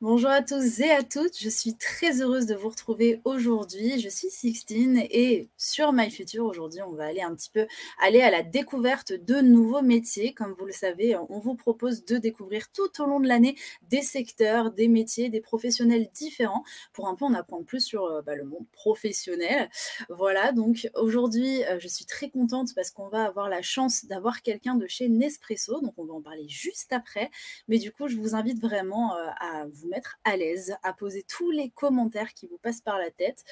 Bonjour à tous et à toutes, je suis très heureuse de vous retrouver aujourd'hui. Je suis Sixtine et sur MyFuture, aujourd'hui, on va aller un petit peu aller à la découverte de nouveaux métiers. Comme vous le savez, on vous propose de découvrir tout au long de l'année des secteurs, des métiers, des professionnels différents pour un peu en apprendre plus sur le monde professionnel. Voilà, donc aujourd'hui, je suis très contente parce qu'on va avoir la chance d'avoir quelqu'un de chez Nespresso, donc on va en parler juste après. Mais du coup, je vous invite vraiment à vous mettre à l'aise, à poser tous les commentaires qui vous passent par la tête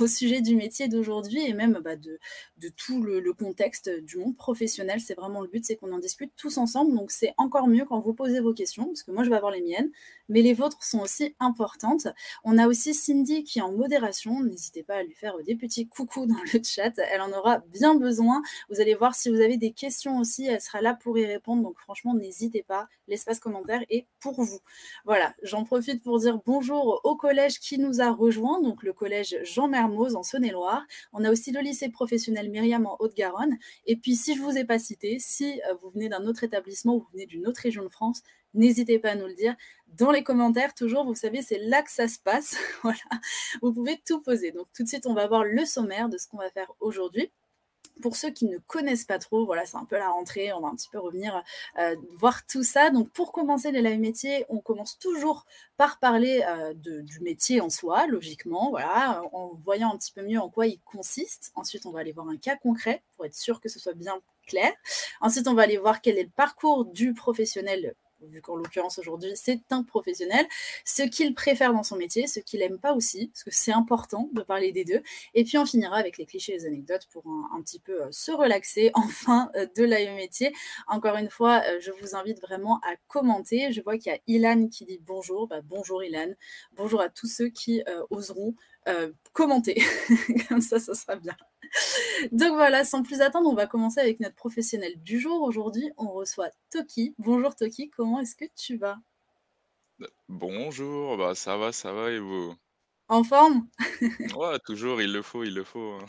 au sujet du métier d'aujourd'hui et même de tout le contexte du monde professionnel. C'est vraiment le but, c'est qu'on en discute tous ensemble. Donc c'est encore mieux quand vous posez vos questions, parce que moi je vais avoir les miennes, mais les vôtres sont aussi importantes. On a aussi Cindy qui est en modération. N'hésitez pas à lui faire des petits coucous dans le chat. Elle en aura bien besoin. Vous allez voir si vous avez des questions aussi, elle sera là pour y répondre. Donc franchement, n'hésitez pas. L'espace commentaire est pour vous. Voilà, j'en profite pour dire bonjour au collège qui nous a rejoints, donc le collège Jean Mermoz en Saône-et-Loire. On a aussi le lycée professionnel Myriam en Haute-Garonne. Et puis, si je ne vous ai pas cité, si vous venez d'un autre établissement ou vous venez d'une autre région de France, n'hésitez pas à nous le dire dans les commentaires. Toujours, vous savez, c'est là que ça se passe. Voilà, vous pouvez tout poser. Donc, tout de suite, on va voir le sommaire de ce qu'on va faire aujourd'hui. Pour ceux qui ne connaissent pas trop, voilà, c'est un peu la rentrée, on va un petit peu revenir voir tout ça. Donc pour commencer les live métiers, on commence toujours par parler du métier en soi, logiquement, voilà, en voyant un petit peu mieux en quoi il consiste. Ensuite, on va aller voir un cas concret pour être sûr que ce soit bien clair. Ensuite, on va aller voir quel est le parcours du professionnel, vu qu'en l'occurrence aujourd'hui c'est un professionnel, ce qu'il préfère dans son métier, ce qu'il n'aime pas aussi, parce que c'est important de parler des deux. Et puis on finira avec les clichés et les anecdotes pour un petit peu se relaxer en fin de live métier. Encore une fois, je vous invite vraiment à commenter. Je vois qu'il y a Ilan qui dit bonjour. Bonjour Ilan. Bonjour à tous ceux qui oseront commenter. Comme ça sera bien. Donc voilà, sans plus attendre, on va commencer avec notre professionnel du jour. Aujourd'hui, on reçoit Toki. Bonjour Toki, comment est-ce que tu vas? Bonjour, ça va et vous? En forme? Ouais, toujours, il le faut, hein.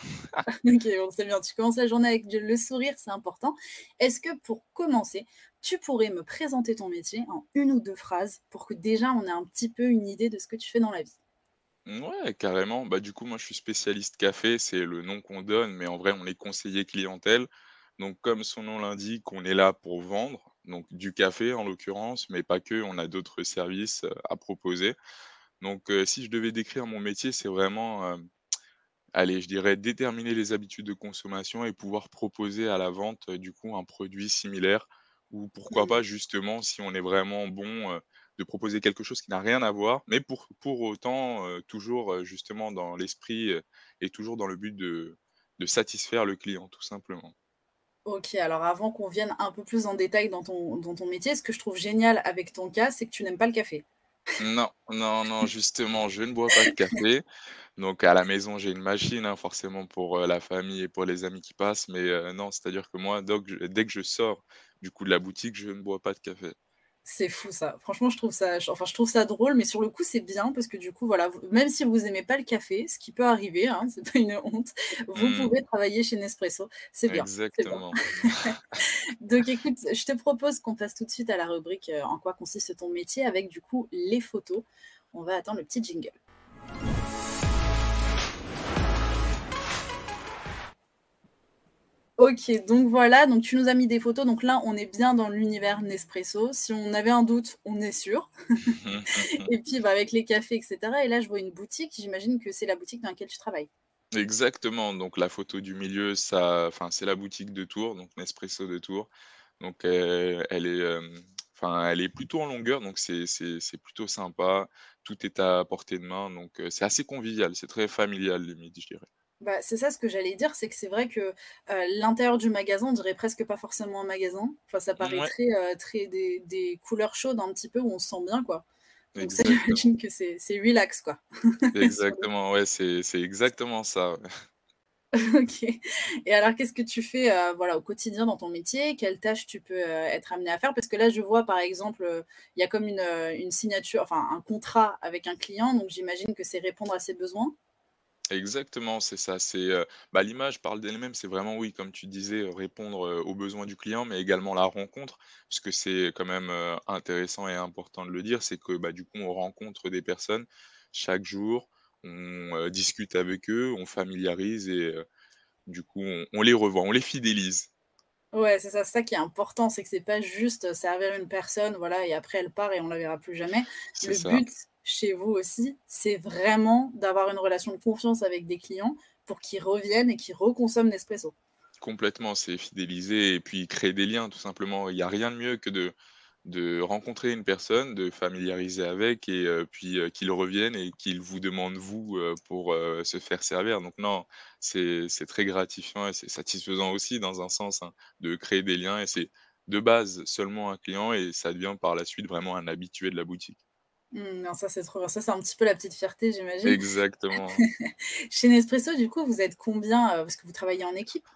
Ok, bon, c'est bien. Tu commences la journée avec le sourire, c'est important. Est-ce que pour commencer, tu pourrais me présenter ton métier en une ou deux phrases pour que déjà on ait un petit peu une idée de ce que tu fais dans la vie? Ouais, carrément. Bah, du coup, moi, je suis spécialiste café, c'est le nom qu'on donne, mais en vrai, on est conseiller clientèle. Donc, comme son nom l'indique, on est là pour vendre, donc du café en l'occurrence, mais pas que, on a d'autres services à proposer. Donc, si je devais décrire mon métier, c'est vraiment, allez, je dirais déterminer les habitudes de consommation et pouvoir proposer à la vente, du coup, un produit similaire ou pourquoi Hmm. pas justement, si on est vraiment bon, de proposer quelque chose qui n'a rien à voir, mais pour autant, toujours, justement dans l'esprit, et toujours dans le but de satisfaire le client, tout simplement. Ok, alors avant qu'on vienne un peu plus en détail dans ton métier, ce que je trouve génial avec ton cas, c'est que tu n'aimes pas le café. Non, non, non, justement, je ne bois pas de café. Donc à la maison, j'ai une machine, hein, forcément pour, la famille et pour les amis qui passent, mais non, c'est-à-dire que moi, dès que je sors, du coup, de la boutique, je ne bois pas de café. C'est fou ça. Franchement, je trouve ça drôle, mais sur le coup, c'est bien parce que du coup, voilà, même si vous aimez pas le café, ce qui peut arriver, hein, c'est pas une honte, vous Mmh, pouvez travailler chez Nespresso. C'est bien, c'est bien. exactement. Donc écoute, je te propose qu'on passe tout de suite à la rubrique en quoi consiste ton métier avec du coup les photos. On va attendre le petit jingle. Ok, donc voilà, donc tu nous as mis des photos, donc là on est bien dans l'univers Nespresso. Si on avait un doute, on est sûr. Et puis avec les cafés, etc. Et là je vois une boutique, j'imagine que c'est la boutique dans laquelle tu travailles. Exactement, donc la photo du milieu, c'est la boutique de Tours, donc Nespresso de Tours. Donc elle est, elle est plutôt en longueur, donc c'est plutôt sympa. Tout est à portée de main, donc c'est assez convivial, c'est très familial limite, je dirais. Bah, c'est ça ce que j'allais dire, c'est que c'est vrai que l'intérieur du magasin, on dirait presque pas forcément un magasin. Enfin, ça paraît Ouais, très des couleurs chaudes un petit peu où on se sent bien, quoi. Donc ça, exactement. j'imagine que c'est relax, quoi. Sur le Exactement, ouais, c'est exactement ça, ouais. OK. Et alors, qu'est-ce que tu fais, voilà, au quotidien dans ton métier? Quelles tâches tu peux, être amené à faire? Parce que là, je vois, par exemple, il y a comme une signature, enfin, un contrat avec un client, donc j'imagine que c'est répondre à ses besoins? Exactement, c'est ça. L'image parle d'elle-même. C'est vraiment, oui, comme tu disais, répondre, aux besoins du client, mais également la rencontre. Puisque c'est quand même, intéressant et important de le dire, c'est que, du coup, on rencontre des personnes chaque jour, on, discute avec eux, on familiarise et du coup, on les revoit, on les fidélise. Ouais, c'est ça qui est important, c'est que c'est pas juste servir une personne, voilà, et après elle part et on la verra plus jamais. C'est Le ça. but chez vous aussi, c'est vraiment d'avoir une relation de confiance avec des clients pour qu'ils reviennent et qu'ils reconsomment Nespresso. Complètement, c'est fidéliser et puis créer des liens tout simplement. Il y a rien de mieux que de rencontrer une personne, de familiariser avec et puis, qu'il revienne et qu'il vous demande vous, pour, se faire servir. Donc non, c'est très gratifiant et c'est satisfaisant aussi dans un sens, hein, de créer des liens et c'est de base seulement un client et ça devient par la suite vraiment un habitué de la boutique. Non, ça c'est trop bien. Ça, c'est un petit peu la petite fierté, j'imagine. Exactement. Chez Nespresso, du coup, vous êtes combien, parce que vous travaillez en équipe?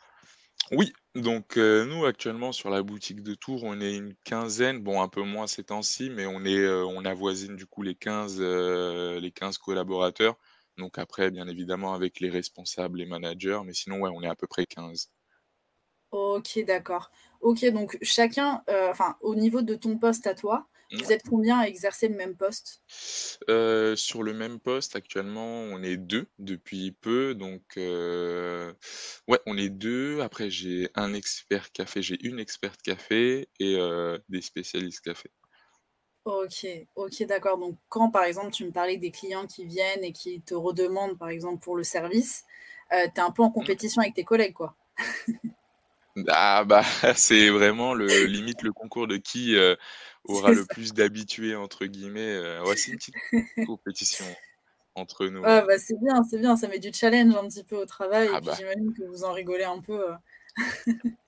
Oui, donc nous actuellement sur la boutique de Tours, on est une quinzaine, bon un peu moins ces temps-ci, mais on avoisine du coup les 15 collaborateurs. Donc après bien évidemment avec les responsables, les managers, mais sinon ouais, on est à peu près 15. OK, d'accord. OK, donc chacun, enfin, au niveau de ton poste à toi, vous Ouais. êtes combien à exercer le même poste? Sur le même poste actuellement, on est 2 depuis peu, donc ouais, on est 2. Après j'ai une experte café et des spécialistes café. OK, OK, d'accord. Donc quand, par exemple, tu me parlais des clients qui viennent et qui te redemandent, par exemple, pour le service, tu es un peu en compétition avec tes collègues, quoi? Ah bah, c'est vraiment le limite le concours de qui, aura C'est le ça. plus «d'habitués» entre guillemets, ouais, c'est une petite compétition entre nous, Ah ouais. bah, c'est bien, ça met du challenge un petit peu au travail et Ah puis bah, j'imagine que vous en rigolez un peu,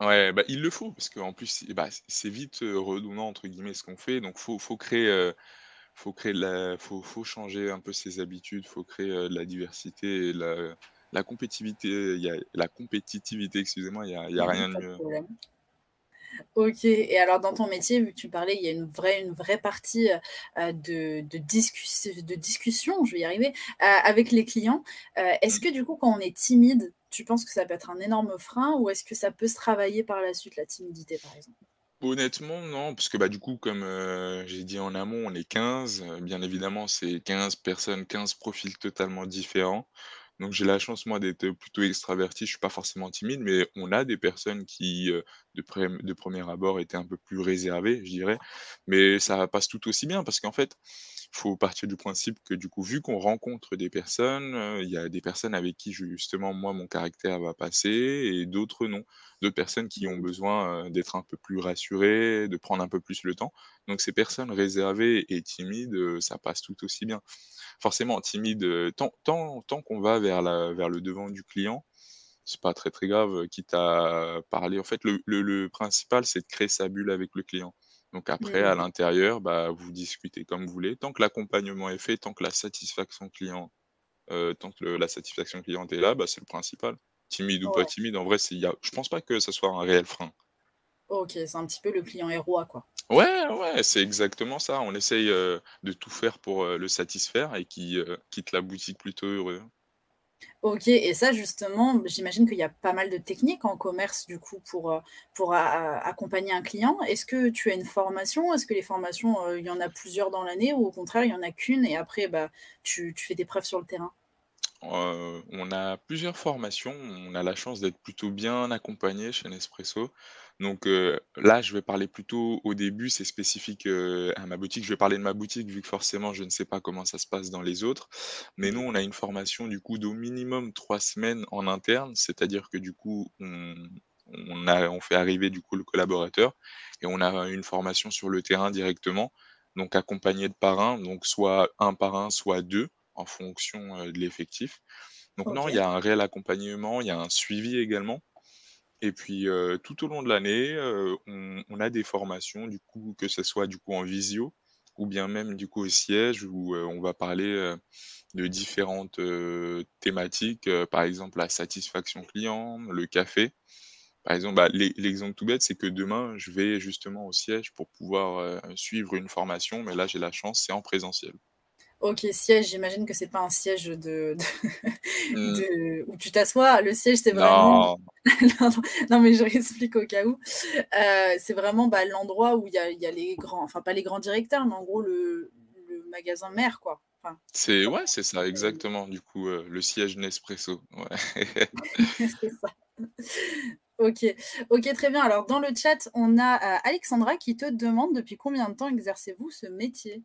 ouais, bah, il le faut parce qu'en plus, c'est vite, «redondant» entre guillemets ce qu'on fait donc faut créer de la faut changer un peu ses habitudes, faut créer, de la diversité et la compétitivité, il y a la compétitivité, excusez-moi, il y a rien de pas de mieux. problème. OK, et alors dans ton métier, vu que tu parlais, il y a une vraie partie, de discussion, je vais y arriver, avec les clients. Est-ce Mmh. que du coup, quand on est timide, tu penses que ça peut être un énorme frein ou est-ce que ça peut se travailler par la suite, la timidité, par exemple? Honnêtement, non, parce que, du coup, comme, j'ai dit en amont, on est 15, bien évidemment, c'est 15 personnes, 15 profils totalement différents. Donc j'ai la chance, moi, d'être plutôt extraverti. Je suis pas forcément timide, mais on a des personnes qui, de premier abord étaient un peu plus réservées, je dirais. Mais ça passe tout aussi bien parce qu'en fait, il faut partir du principe que, du coup, vu qu'on rencontre des personnes, il y a des personnes avec qui justement, moi, mon caractère va passer et d'autres non. D'autres personnes qui ont Mmh. besoin, d'être un peu plus rassurées, de prendre un peu plus le temps. Donc ces personnes réservées et timides, ça passe tout aussi bien. Forcément timide, tant qu'on va vers le devant du client, c'est pas très, très grave, quitte à parler en fait le principal, c'est de créer sa bulle avec le client. Donc après à Mmh. l'intérieur, vous discutez comme vous voulez. Tant que l'accompagnement est fait, tant que la satisfaction client, tant que la satisfaction client est là, c'est le principal. Timide ou pas Ouais, timide, en vrai, je pense pas que ça soit un réel frein. OK, c'est un petit peu le client est roi, quoi. Ouais, ouais, c'est exactement ça. On essaye, de tout faire pour, le satisfaire et qui, quitte la boutique plutôt heureux. OK, et ça justement, j'imagine qu'il y a pas mal de techniques en commerce du coup pour accompagner un client. Est-ce que tu as une formation? Est-ce que les formations, il y en a plusieurs dans l'année ou au contraire il y en a qu'une et après, tu fais tes preuves sur le terrain? On a plusieurs formations, on a la chance d'être plutôt bien accompagné chez Nespresso. Donc, là, je vais parler plutôt au début, c'est spécifique, à ma boutique. Je vais parler de ma boutique vu que forcément je ne sais pas comment ça se passe dans les autres. Mais nous, Mmh. on a une formation du coup d'au minimum 3 semaines en interne, c'est-à-dire que du coup, on fait arriver du coup le collaborateur et on a une formation sur le terrain directement, donc accompagné de parrains, donc soit un parrain, soit 2 en fonction, de l'effectif. Donc non, il y OK, a un réel accompagnement, il y a un suivi également et puis, tout au long de l'année, on a des formations du coup, que ce soit du coup en visio ou bien même du coup au siège où, on va parler, de différentes, thématiques, par exemple la satisfaction client, le café. Par exemple, l'exemple tout bête, c'est que demain, je vais justement au siège pour pouvoir, suivre une formation, mais là, j'ai la chance, c'est en présentiel. OK, siège, j'imagine que c'est pas un siège de Mmh, où tu t'assois. Le siège, c'est vraiment non, non, non, non, mais je réexplique au cas où. C'est vraiment, bah, l'endroit où il y a les grands enfin, pas les grands directeurs, mais en gros le magasin mère, quoi. Enfin, c'est genre, ouais, c'est ça exactement, du coup, le siège Nespresso, ouais. c'est ça. OK. OK, très bien. Alors dans le chat, on a, Alexandra qui te demande: «Depuis combien de temps exercez-vous ce métier?»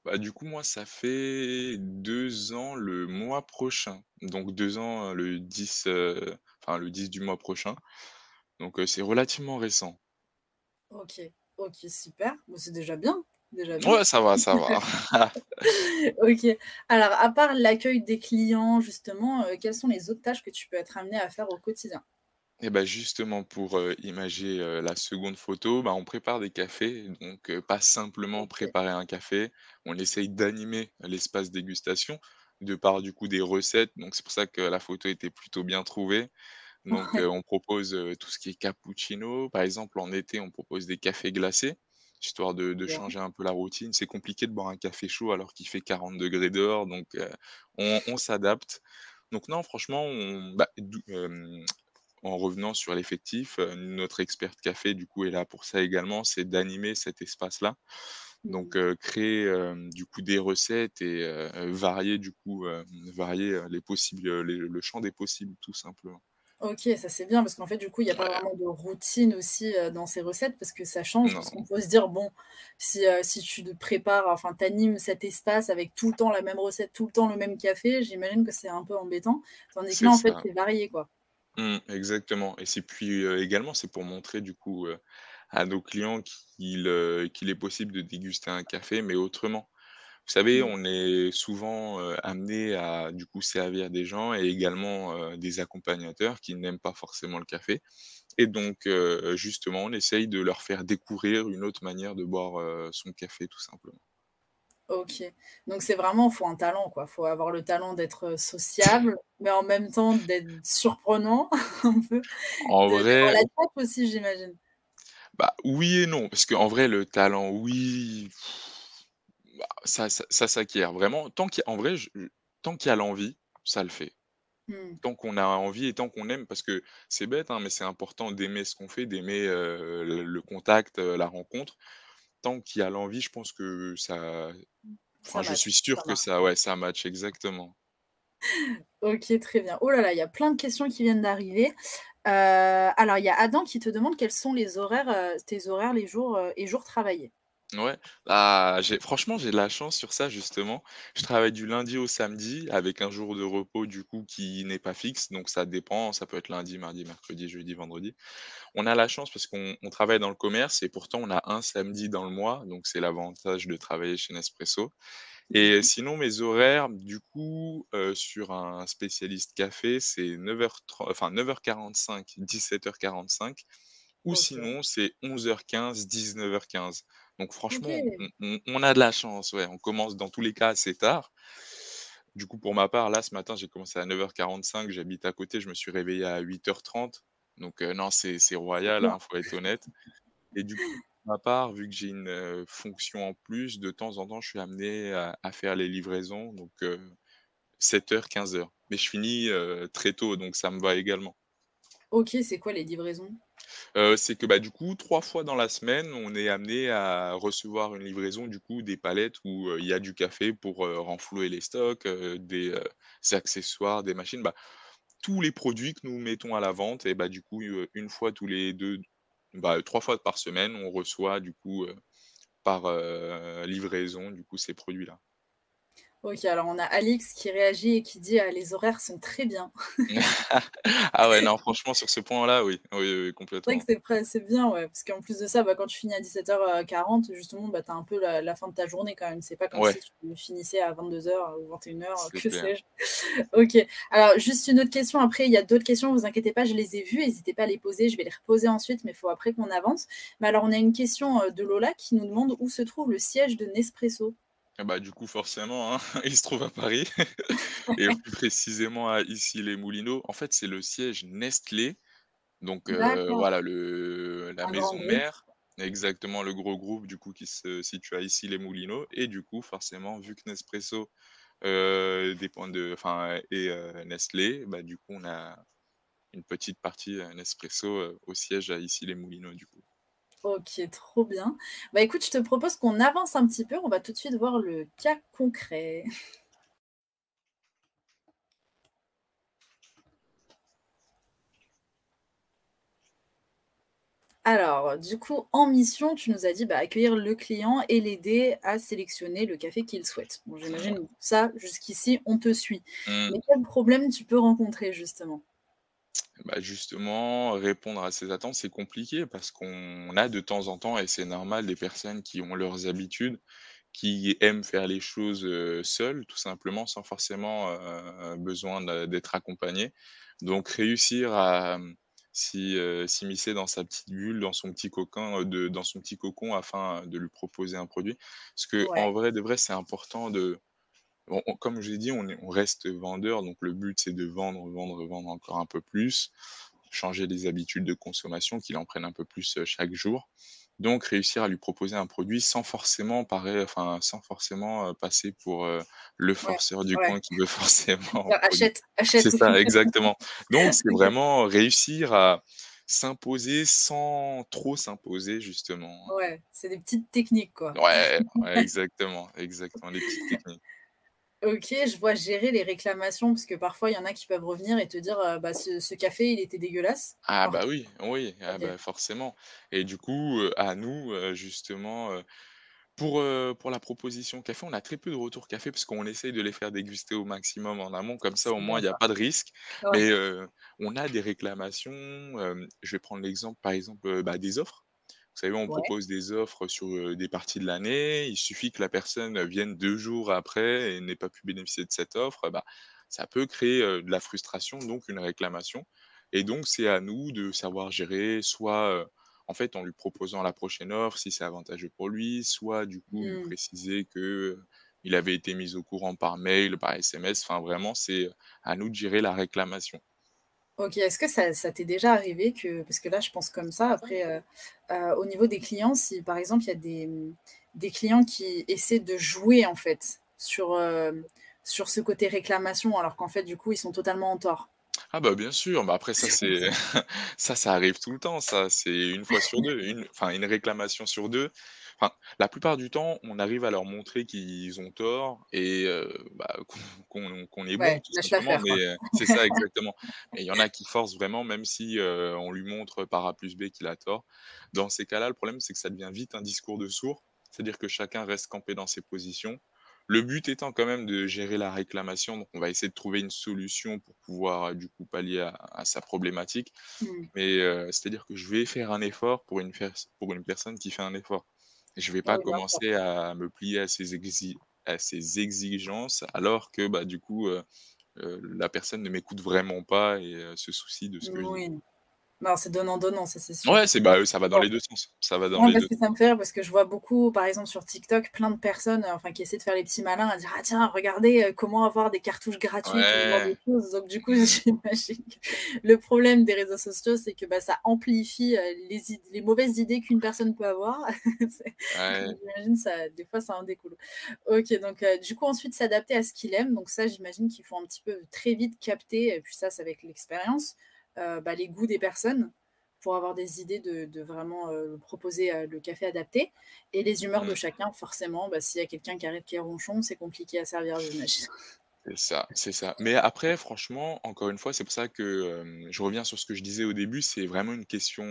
Bah, du coup, moi, ça fait 2 ans le mois prochain, donc 2 ans, enfin le 10 du mois prochain, donc c'est relativement récent. OK. OK, super. Bah, c'est déjà bien, déjà bien. Ouais, ça va, ça va. OK. Alors à part l'accueil des clients justement, quelles sont les autres tâches que tu peux être amené à faire au quotidien? Et bah, justement pour, imager, la seconde photo, bah, on prépare des cafés, donc pas simplement OK. préparer un café, on essaye d'animer l'espace dégustation, de par du coup des recettes, donc c'est pour ça que la photo était plutôt bien trouvée. Donc Ouais, on propose, tout ce qui est cappuccino. Par exemple, en été, on propose des cafés glacés, histoire de bien. changer un peu la routine. C'est compliqué de boire un café chaud alors qu'il fait 40 degrés dehors, donc on s'adapte. Donc non, franchement, en revenant sur l'effectif, notre experte café, du coup, est là pour ça également, c'est d'animer cet espace-là. Mmh. Donc créer, du coup, des recettes et varier, du coup, varier, les possibles, le champ des possibles, tout simplement. OK, ça c'est bien parce qu'en fait, du coup, il y a pas Ouais, vraiment de routine aussi, dans ces recettes parce que ça change. Parce qu'on non. peut se dire: «Bon, si tu te prépares, enfin, tu animes cet espace avec tout le temps la même recette, tout le temps le même café», j'imagine que c'est un peu embêtant. Tandis que C'est là, en fait, ça. c'est varié, quoi. Exactement et c'est puis, également, c'est pour montrer du coup, à nos clients qu'il est possible de déguster un café, mais autrement. Vous savez, Mmh. on est souvent, amenés à du coup servir des gens et également, des accompagnateurs qui n'aiment pas forcément le café et donc justement, on essaye de leur faire découvrir une autre manière de boire, son café tout simplement. OK. Donc c'est vraiment faut un talent, quoi. Faut avoir le talent d'être, sociable, mais en même temps d'être surprenant un peu, En d'avoir vrai, la tête aussi, j'imagine? bah, oui et non, parce qu'en vrai le talent, oui, bah, ça s'acquiert vraiment tant qu'il y a en vrai, tant qu'il y a l'envie, ça le fait. Mmh. Tant qu'on a envie et tant qu'on aime parce que c'est bête, hein, mais c'est important d'aimer ce qu'on fait, d'aimer, le contact, la rencontre. Tant qu'il y a l'envie, je pense que ça enfin, Ça je suis match, sûr ça que marche. ça ouais, ça match exactement. OK, très bien. Oh là là, il y a plein de questions qui viennent d'arriver. Alors il y a Adam qui te demande quels sont les horaires, tes horaires les jours, et jours travaillés? Ouais, ah, j'ai de la chance sur ça justement. Je travaille du lundi au samedi avec un jour de repos du coup qui n'est pas fixe, donc ça dépend, ça peut être lundi, mardi, mercredi, jeudi, vendredi. On a la chance parce qu'on travaille dans le commerce et pourtant on a un samedi dans le mois, donc c'est l'avantage de travailler chez Nespresso. Et Mmh. sinon mes horaires, du coup, sur un spécialiste café, c'est 9h30 enfin 9h45, 17h45 ou OK. sinon c'est 11h15, 19h15. Donc franchement, OK. on a de la chance, ouais, on commence dans tous les cas assez tard. Du coup, pour ma part, là, ce matin, j'ai commencé à 9h45, j'habite à côté, je me suis réveillé à 8h30. Donc non, c'est C'est royal, bien. hein, faut être honnête. Et du coup, pour ma part, vu que j'ai une, fonction en plus, de temps en temps, je suis amené à faire les livraisons, donc 7h-15h. Mais je finis, très tôt, donc ça me va également. OK, c'est quoi les livraisons? C'est que, bah, du coup, 3 fois dans la semaine, on est amené à recevoir une livraison, du coup, des palettes où, il y a du café pour, renflouer les stocks, des accessoires, des machines, bah, tous les produits que nous mettons à la vente et bah, du coup, 1 fois tous les 2, bah, 3 fois par semaine, on reçoit du coup, par, livraison, du coup, ces produits-là. OK, alors on a Alix qui réagit et qui dit: «Les horaires sont très bien». Ah ouais, non, franchement, sur ce point-là, oui. Oui, oui, oui, C'est vrai que complètement. c'est bien, ouais, parce qu'en plus de ça, bah, quand tu finis à 17h40 justement, bah, tu as un peu la fin de ta journée quand même. C'est pas comme Ouais, si tu finissais à 22h ou 21h, c'est que clair. sais-je. OK. Alors juste une autre question, après il y a d'autres questions, vous inquiétez pas, je les ai vues, n'hésitez pas à les poser, je vais les reposer ensuite, mais il faut après qu'on avance. Mais alors on a une question, de Lola qui nous demande où se trouve le siège de Nespresso? Ah bah, du coup, forcément, hein, il se trouve à Paris et plus précisément à Issy-les-Moulineaux. En fait, c'est le siège Nestlé, donc D'accord, voilà, la un grand maison groupe. mère. exactement, le gros groupe du coup qui se situe à Issy-les-Moulineaux et du coup forcément vu que Nespresso, dépend de enfin et Nestlé, bah, du coup on a une petite partie, Nespresso, au siège à Issy-les-Moulineaux du coup. OK, trop bien. Bah, écoute, je te propose qu'on avance un petit peu, on va tout de suite voir le cas concret. Alors, du coup, en mission, tu nous as dit, bah, accueillir le client et l'aider à sélectionner le café qu'il souhaite. Bon, j'imagine ça, jusqu'ici, on te suit. Mmh. Mais quel problème tu peux rencontrer justement? Bah, justement, répondre à ces attentes, c'est compliqué parce qu'on a de temps en temps et c'est normal des personnes qui ont leurs habitudes, qui aiment faire les choses, seules, tout simplement, sans forcément, besoin d'être accompagnées. Donc réussir à, s'immiscer dans sa petite bulle, dans son petit coquin, dans son petit cocon afin de lui proposer un produit. Parce que Ouais, en vrai de vrai, c'est important de comme je l'ai dit, on reste vendeur, donc le but c'est de vendre, vendre, vendre encore un peu plus, changer les habitudes de consommation, qu'il en prenne un peu plus, chaque jour. Donc réussir à lui proposer un produit sans forcément, passer pour, le ouais, forceur du ouais. coin qui veut forcément un Dire: produit. «Achète, achète». C'est ça, exactement. Donc c'est OK. vraiment réussir à s'imposer sans trop s'imposer justement. Ouais, c'est des petites techniques, quoi. Ouais, ouais, exactement, exactement, les petites techniques. OK, je vois gérer les réclamations, parce que parfois, il y en a qui peuvent revenir et te dire, «Bah, ce café, il était dégueulasse». Ah Alors bah oui, oui, ah OK, bah forcément et du coup, à nous, justement, pour la proposition café, on a très peu de retours café parce qu'on essaye de les faire déguster au maximum en amont, comme ça au c'est moins bien il y a ça. pas de risque. Ouais, Mais, on a des réclamations, je vais prendre l'exemple par exemple, bah, des offres. Vous savez, on ouais, propose des offres sur, des parties de l'année. Il suffit que la personne, vienne 2 jours après et n'ait pas pu bénéficier de cette offre, bah, ça peut créer, de la frustration, donc une réclamation et donc c'est à nous de savoir gérer soit, en fait, en lui proposant la prochaine offre si c'est avantageux pour lui, soit du coup lui mmh. préciser que, il avait été mis au courant par mail, par SMS, enfin vraiment c'est, à nous de gérer la réclamation. OK, est-ce que ça t'est déjà arrivé que parce que là, je pense comme ça, après, au niveau des clients, si par exemple, il y a des clients qui essaient de jouer, en fait, sur ce côté réclamation, alors qu'en fait, du coup, ils sont totalement en tort? Ah bah, bien sûr, bah, après ça c'est ça arrive tout le temps ça, c'est une fois sur 2, une réclamation sur 2. Enfin, la plupart du temps, on arrive à leur montrer qu'ils ont tort et bah, qu'on est bon Ouais, tout lâche simplement, l'affaire, mais quoi. c'est ça exactement. Mais il y en a qui forcent vraiment même si, on lui montre par A plus B qu'il a tort. Dans ces cas-là, le problème c'est que ça devient vite un discours de sourd, c'est-à-dire que chacun reste campé dans ses positions. Le but étant quand même de gérer la réclamation, donc on va essayer de trouver une solution pour pouvoir, du coup, pallier à sa problématique. Mmh. Mais, c'est-à-dire que je vais faire un effort pour une personne qui fait un effort. Je vais pas Oui, bien sûr. commencer à me plier à ses exigences alors que, bah, du coup, la personne ne m'écoute vraiment pas et se soucie de ce que je dis. Moui. Non, c'est donnant-donnant, ça, c'est sûr. Ouais, ça va dans les 2 sens. Ça va dans Non, les parce 2 que ça me fait rire, parce que je vois beaucoup, par exemple, sur TikTok, plein de personnes, enfin, qui essaient de faire les petits malins, à dire: «Ah tiens, regardez, comment avoir des cartouches gratuites», ou ce genre de Ouais. choses. Donc du coup, Mmh. j'imagine que le problème des réseaux sociaux, c'est que, bah, ça amplifie, les mauvaises idées qu'une personne peut avoir. C'est Ouais. donc j'imagine ça des fois, ça en découle. OK, donc du coup, ensuite s'adapter à ce qu'il aime. Donc ça, j'imagine qu'il faut un petit peu très vite capter, et puis ça, c'est avec l'expérience, bah, les goûts des personnes, pour avoir des idées de vraiment, proposer, le café adapté, et les humeurs de Mmh. chacun forcément, bah, s'il y a quelqu'un qui arrive qui est ronchon, c'est compliqué à servir, j'imagine. C'est ça, c'est ça. Mais après, franchement, encore une fois, c'est pour ça que, je reviens sur ce que je disais au début, c'est vraiment une question,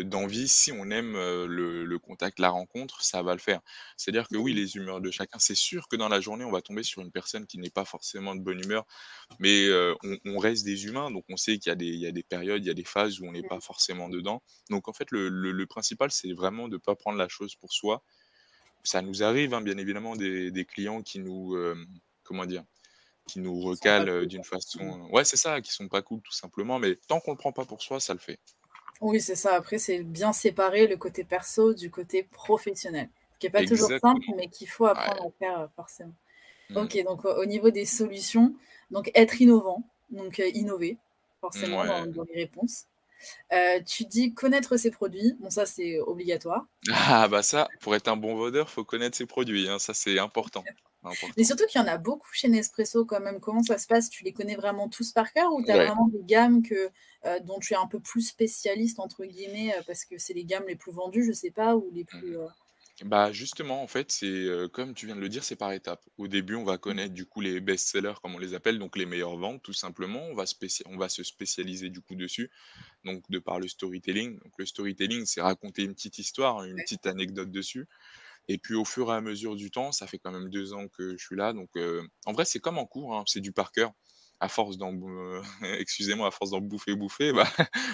d'envie. Si on aime, le contact, la rencontre, ça va le faire. C'est-à-dire que oui, Mmh. les humeurs de chacun, c'est sûr que dans la journée, on va tomber sur une personne qui n'est pas forcément de bonne humeur, mais, on reste des humains, donc on sait qu'il y a des périodes, il y a des phases où on n'est pas Mmh. forcément dedans. Donc en fait, le principal, c'est vraiment de ne pas prendre la chose pour soi. Ça nous arrive, hein, bien évidemment, des clients qui nous, comment dire? Qui nous Qui sont pas recalent, cool, d'une quoi. Mmh. façon, ouais, c'est ça, qui sont pas cool tout simplement, mais tant qu'on le prend pas pour soi, ça le fait. Oui, c'est ça. Après, c'est bien séparer le côté perso du côté professionnel. Ce qui est pas toujours simple, Exactement, mais qu'il faut ouais. apprendre à faire, forcément. Mmh. OK, donc au niveau des solutions, donc être innovant, donc innover forcément Mouais. dans les réponses. Tu dis connaître ses produits, bon ça c'est obligatoire. Ah bah ça, pour être un bon vendeur, faut connaître ses produits, hein, ça c'est important, Mais important. surtout qu'il y en a beaucoup chez Nespresso quand même. Comment ça se passe? Tu les connais vraiment tous par cœur ou tu as Ouais. vraiment des gammes dont tu es un peu plus «spécialiste» entre guillemets, parce que c'est les gammes les plus vendues, je sais pas, ou les plus, Mmh. Bah, justement, en fait, c'est, comme tu viens de le dire, c'est par étapes. Au début, on va mmh, connaître du coup les best-sellers comme on les appelle, donc les meilleures ventes tout simplement. On va se spécialiser du coup dessus, donc de par le storytelling. Donc le storytelling, c'est raconter une petite histoire, une ouais, petite anecdote dessus et puis au fur et à mesure du temps, ça fait quand même 2 ans que je suis là, donc en vrai, c'est comme en cours, hein, c'est du par cœur. À force excusez-moi, à force d'en bouffer, bouffer, bah,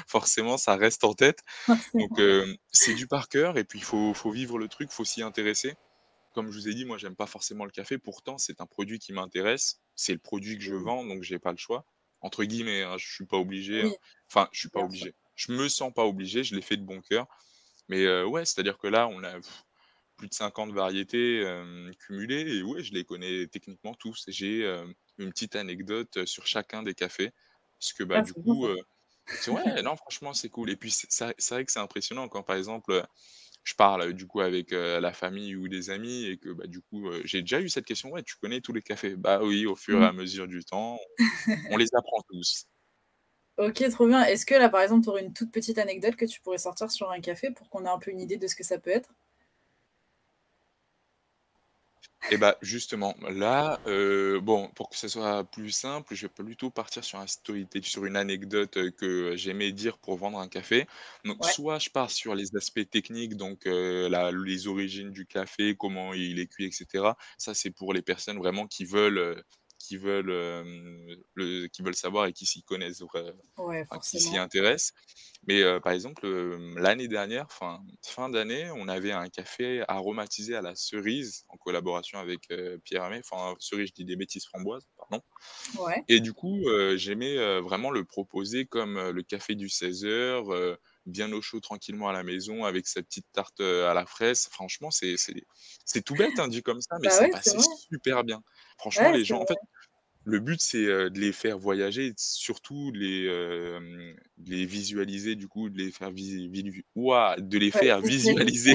forcément ça reste en tête. Donc forcément. c'est du par cœur et puis il faut vivre le truc, faut s'y intéresser. Comme je vous ai dit, moi j'aime pas forcément le café, pourtant c'est un produit qui m'intéresse, c'est le produit que je Mmh, vends, donc j'ai pas le choix. Entre guillemets, hein, je suis pas obligé, hein. oui, Enfin, je suis pas bien sûr. obligé. Je me sens pas obligé, je l'ai fait de bon cœur. Mais ouais, c'est-à-dire que là, on a plus de 50 variétés, cumulées et ouais, je les connais techniquement tous. J'ai, une petite anecdote, sur chacun des cafés. Parce que, bah, Ah du c'est bien coup, ça. c'est ouais, non franchement c'est cool et puis c'est vrai que c'est impressionnant quand par exemple, je parle, du coup avec, la famille ou des amis et que, bah, du coup, j'ai déjà eu cette question: «Ouais, tu connais tous les cafés?» Bah oui, au fur et Mmh. à mesure du temps, on les apprend tous. OK, trop bien. Est-ce que là, par exemple, tu aurais une toute petite anecdote que tu pourrais sortir sur un café pour qu'on ait un peu une idée de ce que ça peut être? Et bah, justement, là, bon, pour que ce soit plus simple, je vais plutôt partir sur un storytelling, sur une anecdote, que j'aimais dire pour vendre un café. Donc Ouais, soit je pars sur les aspects techniques, donc la les origines du café, comment il est cuit et cetera. Ça, c'est pour les personnes vraiment qui veulent savoir et qui s'y connaissent ouais, enfin, qui s'y forcément. intéressent. Mais par exemple, l'année dernière, fin d'année, on avait un café aromatisé à la cerise en collaboration avec, Pierre Hermé. Enfin, cerise, je dis des bêtises, framboise, pardon. Ouais, Et du coup, j'aimais, vraiment le proposer comme, le café du 16h, bien au chaud tranquillement à la maison avec sa petite tarte, à la fraise. Franchement, c'est tout bête, hein, dit comme ça, mais bah ça ouais, c'est passait vrai. super bien. Franchement, Ouais, les c'est gens en fait, vrai. le but, c'est, de les faire voyager, surtout de les visualiser, du coup, de les faire de les Ouais, faire visualiser. visualiser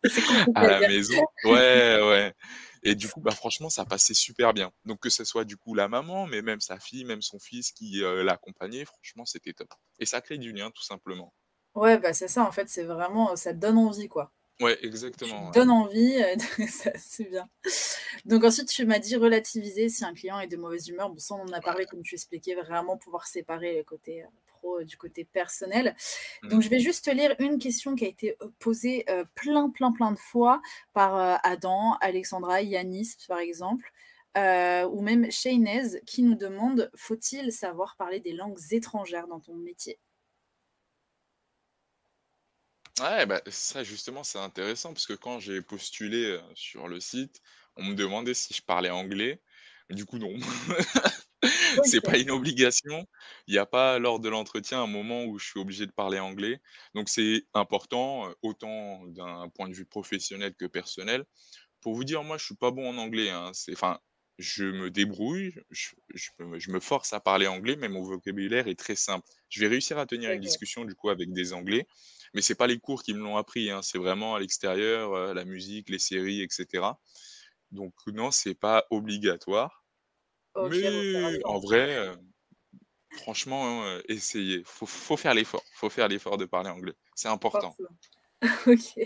C'est compliqué à à la dire. maison. Ouais, ouais et du coup, bah, franchement, ça passait super bien. Donc que ce soit, du coup, la maman, mais même sa fille, même son fils qui, l'accompagnait, franchement, c'était top et ça crée du lien, tout simplement. Ouais, bah, c'est ça, en fait, c'est vraiment, ça te donne envie, quoi. Ouais, Tu te exactement, ouais. donnes envie, ça c'est bien. Donc ensuite, tu m'as dit relativiser si un client est de mauvaise humeur. Bon, ça, on en a parlé, comme tu expliquais, vraiment pouvoir séparer le côté, pro, du côté personnel. Donc Mmh. je vais juste te lire une question qui a été, posée, plein, plein, plein de fois par, Adam, Alexandra, Yanis, par exemple, ou même Shaynez qui nous demande: «Faut-il savoir parler des langues étrangères dans ton métier?» Ouais, bah, ça justement, c'est intéressant parce que quand j'ai postulé, sur le site, on me demandait si je parlais anglais. Du coup, non. C'est pas OK, une obligation. Il y a pas lors de l'entretien un moment où je suis obligé de parler anglais. Donc c'est important, autant d'un point de vue professionnel que personnel. Pour vous dire, moi, je suis pas bon en anglais, hein. Je me débrouille, je me force à parler anglais, mais mon vocabulaire est très simple. Je vais réussir à tenir une OK. discussion, du coup, avec des Anglais, mais c'est pas les cours qui me l'ont appris, hein. C'est vraiment à l'extérieur, la musique, les séries et cetera. Donc non, c'est pas obligatoire, OK, bon, c'est mais en rassurant. vrai, franchement, essayez. Faut faire l'effort. Faut faire l'effort de parler anglais. C'est important. Forcément. OK,